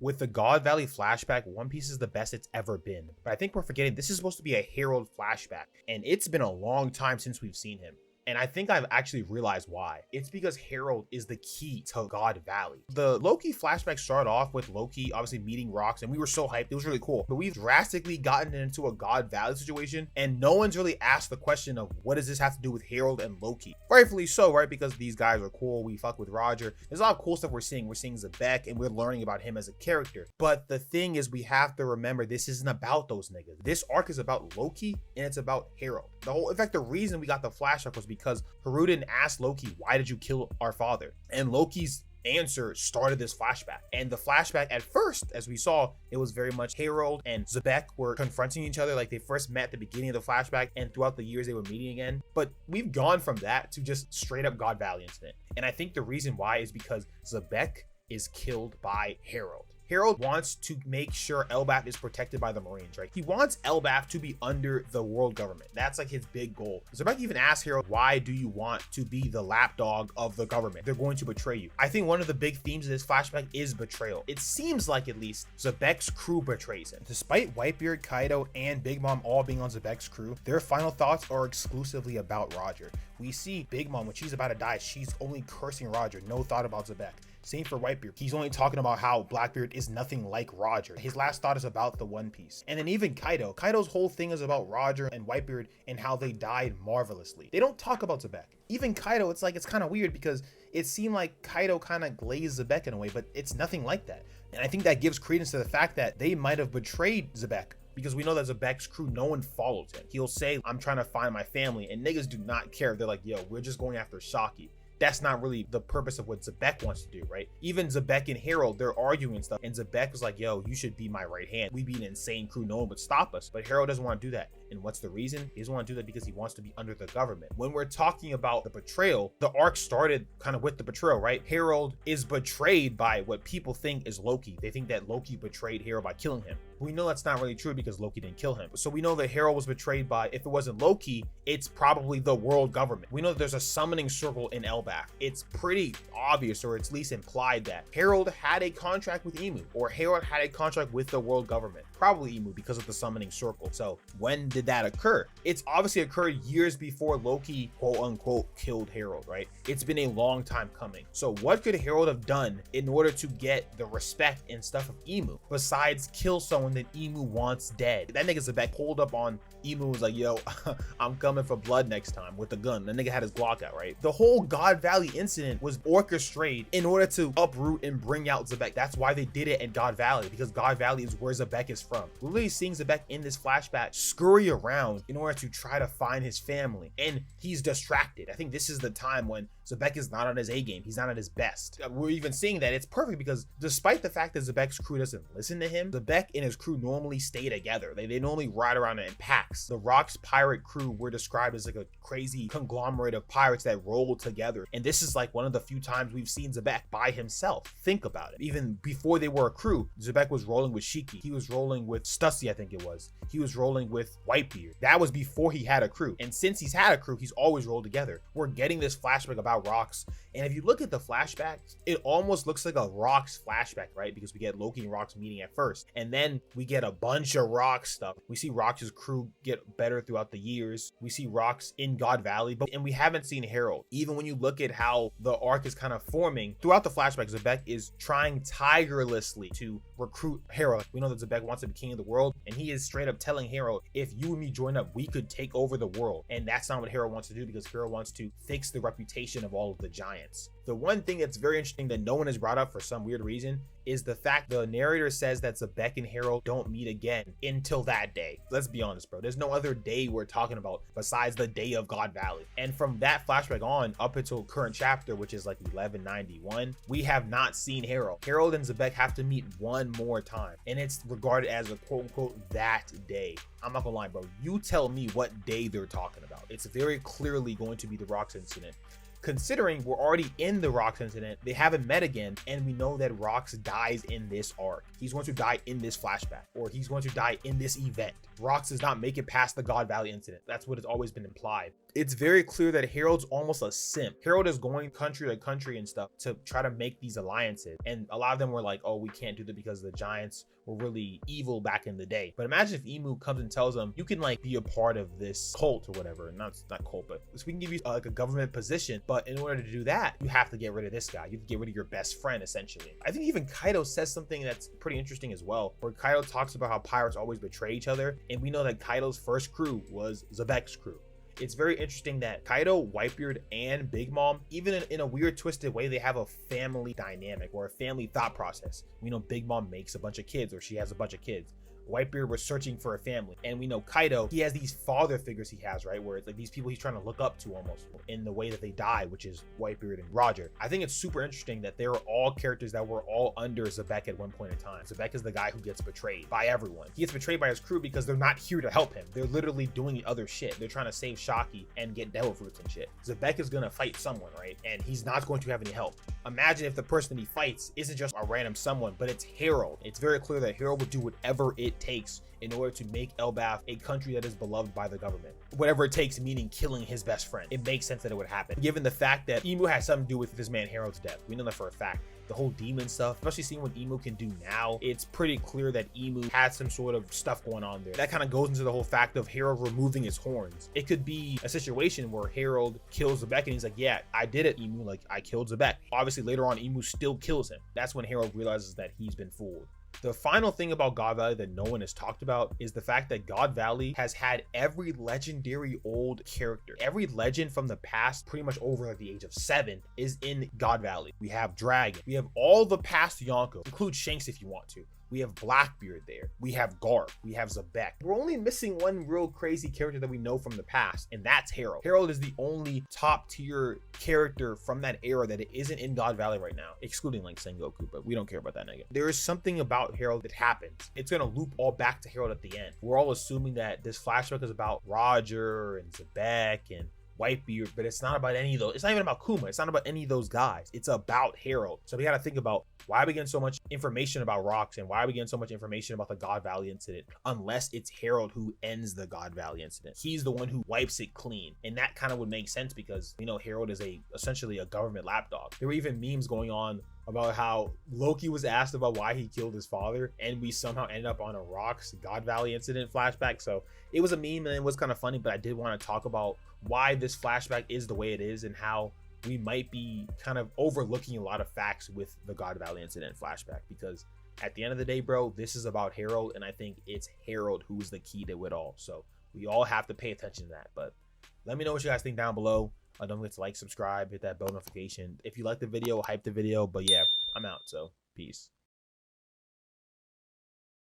With the God Valley flashback, One Piece is the best it's ever been. But I think we're forgetting this is supposed to be a Herald flashback, and it's been a long time since we've seen him. And I think I've actually realized why. It's because Herald is the key to God Valley. The Loki flashback started off with Loki obviously meeting rocks, and we were so hyped. It was really cool. But we've drastically gotten into a God Valley situation, and no one's really asked the question of what does this have to do with Herald and Loki? Rightfully so, right? Because these guys are cool. We fuck with Roger. There's a lot of cool stuff we're seeing. We're seeing Xebec, and we're learning about him as a character. But the thing is, we have to remember this isn't about those niggas. This arc is about Loki, and it's about Herald. In fact, the reason we got the flashback was because Haruden asked Loki, why did you kill our father? And Loki's answer started this flashback. And the flashback at first, as we saw, it was very much Herald and Xebec were confronting each other like they first met at the beginning of the flashback, and throughout the years they were meeting again. But we've gone from that to just straight up God Valley incident. And I think the reason why is because Xebec is killed by Herald. Herald wants to make sure Elbaf is protected by the Marines, right? He wants Elbaf to be under the world government. That's like his big goal. Xebec even asked Herald, why do you want to be the lapdog of the government? They're going to betray you. I think one of the big themes of this flashback is betrayal. It seems like at least Xebec's crew betrays him. Despite Whitebeard, Kaido, and Big Mom all being on Xebec's crew, their final thoughts are exclusively about Roger. We see Big Mom, when she's about to die, she's only cursing Roger, no thought about Xebec. Same for Whitebeard. He's only talking about how Blackbeard is nothing like Roger. His last thought is about the One Piece. And then even Kaido. Kaido's whole thing is about Roger and Whitebeard and how they died marvelously. They don't talk about Xebec. Even Kaido, it's kind of weird because it seemed like Kaido kind of glazed Xebec in a way, but it's nothing like that. And I think that gives credence to the fact that they might have betrayed Xebec, because we know that Xebec's crew, no one follows him. He'll say, I'm trying to find my family, and niggas do not care. They're like, yo, we're just going after Shaki. That's not really the purpose of what Xebec wants to do, right? Even Xebec and Herald, they're arguing and stuff, and Xebec was like, yo, you should be my right hand. We'd be an insane crew, no one would stop us. But Herald doesn't want to do that. And what's the reason? He doesn't want to do that because he wants to be under the government. When we're talking about the betrayal, the arc started kind of with the betrayal, right? Herald is betrayed by what people think is Loki. They think that Loki betrayed Herald by killing him. We know that's not really true because Loki didn't kill him. So we know that Herald was betrayed by, if it wasn't Loki, it's probably the world government. We know that there's a summoning circle in Elbaf. It's pretty obvious, or it's at least implied, that Herald had a contract with Emu, or Herald had a contract with the world government. Probably Emu because of the summoning circle. So when did that occur? It's obviously occurred years before Loki, quote unquote, killed Herald, right? It's been a long time coming. So what could Herald have done in order to get the respect and stuff of Emu besides kill someone that Emu wants dead? That nigga Xebec pulled up on Emu, was like, yo, I'm coming for blood next time with a gun. The nigga had his Glock out, right? The whole God Valley incident was orchestrated in order to uproot and bring out Xebec. That's why they did it at God Valley, because God Valley is where Xebec is from. We're literally seeing Xebec in this flashback scurry around in order to try to find his family, and he's distracted. I think this is the time when Xebec is not on his A game. He's not at his best. We're even seeing that it's perfect because despite the fact that Xebec's crew doesn't listen to him, Xebec and his crew normally stay together. They normally ride around in packs. The Rock's pirate crew were described as like a crazy conglomerate of pirates that roll together. And this is like one of the few times we've seen Xebec by himself. Think about it. Even before they were a crew, Xebec was rolling with Shiki. He was rolling with Stussy, I think it was. He was rolling with Whitebeard. That was before he had a crew. And since he's had a crew, he's always rolled together. We're getting this flashback about Rocks. And if you look at the flashback, it almost looks like a Rocks flashback, right? Because we get Loki and Rocks meeting at first. And then we get a bunch of Rocks stuff. We see Rocks' crew get better throughout the years. We see Rocks in God Valley, and we haven't seen Herald. Even when you look at how the arc is kind of forming throughout the flashback, Xebec is trying tirelessly to recruit Herald. We know that Xebec wants to be king of the world, and he is straight up telling Herald, if you and me join up, we could take over the world. And that's not what Herald wants to do, because Herald wants to fix the reputation of all of the giants. The one thing that's very interesting that no one has brought up for some weird reason is the fact the narrator says that Xebec and Herald don't meet again until that day. Let's be honest, bro. There's no other day we're talking about besides the day of God Valley. And from that flashback on up until current chapter, which is like 1191, we have not seen Herald. Herald and Xebec have to meet one more time, and it's regarded as a quote unquote that day. I'm not gonna lie, bro. You tell me what day they're talking about. It's very clearly going to be the Rocks incident. considering we're already in the Rocks incident, they haven't met again, and we know that Rocks dies in this arc. He's going to die in this flashback, or he's going to die in this event. Rocks does not make it past the God Valley incident. That's what has always been implied. It's very clear that Harold's almost a simp. Harold is going country to country and stuff to try to make these alliances, and a lot of them were like, oh, we can't do that because the Giants were really evil back in the day. But imagine if Emu comes and tells them, you can like be a part of this cult or whatever. Not cult, but we can give you like a government position, but in order to do that, you have to get rid of this guy. You have to get rid of your best friend, essentially. I think even Kaido says something that's pretty interesting as well, where Kaido talks about how pirates always betray each other, and we know that Kaido's first crew was Xebec's crew. It's very interesting that Kaido, Whitebeard, and Big Mom, even in a weird twisted way, they have a family dynamic or a family thought process. We know Big Mom makes a bunch of kids, or she has a bunch of kids. Whitebeard was searching for a family, and we know Kaido, he has these father figures he has, right, where it's like these people he's trying to look up to almost in the way that they die, which is Whitebeard and Roger. I think it's super interesting that they are all characters that were all under Xebec at one point in time. Xebec is the guy who gets betrayed by everyone. He gets betrayed by his crew because they're not here to help him. They're literally doing other shit. They're trying to save Shaki and get devil fruits and shit. Xebec is gonna fight someone, right, and he's not going to have any help. Imagine if the person he fights isn't just a random someone, but it's Harold. It's very clear that Harold would do whatever it takes in order to make Elbaf a country that is beloved by the government. Whatever it takes, meaning killing his best friend. It makes sense that it would happen, given the fact that Emu has something to do with this man Harold's death. We know that for a fact. The whole demon stuff, especially seeing what Emu can do now, it's pretty clear that Emu had some sort of stuff going on there. That kind of goes into the whole fact of Harold removing his horns. It could be a situation where Harold kills Xebec and he's like, yeah, I did it, Emu, like I killed Xebec. Obviously later on, Emu still kills him. That's when Harold realizes that he's been fooled. The final thing about God Valley that no one has talked about is the fact that God Valley has had every legendary old character. Every legend from the past, pretty much over like the age of 7, is in God Valley. We have Dragon. We have all the past Yonkos, include Shanks if you want to. We have Blackbeard there. We have Garp. We have Xebec. We're only missing one real crazy character that we know from the past, and that's Harold. Harold is the only top tier character from that era that it isn't in God Valley right now, excluding like Sengoku, but we don't care about that nigga. There is something about Harold that happens. It's gonna loop all back to Harold at the end. We're all assuming that this flashback is about Roger and Xebec and Whitebeard, but it's not about any of those. It's not even about Kuma. It's not about any of those guys. It's about Harold. So we got to think about why are we getting so much information about Rocks, and why are we getting so much information about the God Valley incident, unless it's Harold who ends the God Valley incident. He's the one who wipes it clean, and that kind of would make sense because, you know, Harold is essentially a government lapdog. There were even memes going on about how Loki was asked about why he killed his father, and we somehow ended up on a Rocks God Valley incident flashback. So it was a meme and it was kind of funny, but I did want to talk about why this flashback is the way it is and how we might be kind of overlooking a lot of facts with the God Valley incident flashback, because at the end of the day, bro, this is about Harold, and I think it's Harold who's the key to it all. So we all have to pay attention to that. But let me know what you guys think down below. Don't forget to like, subscribe, hit that bell notification. If you like the video, hype the video. But yeah, I'm out. So peace.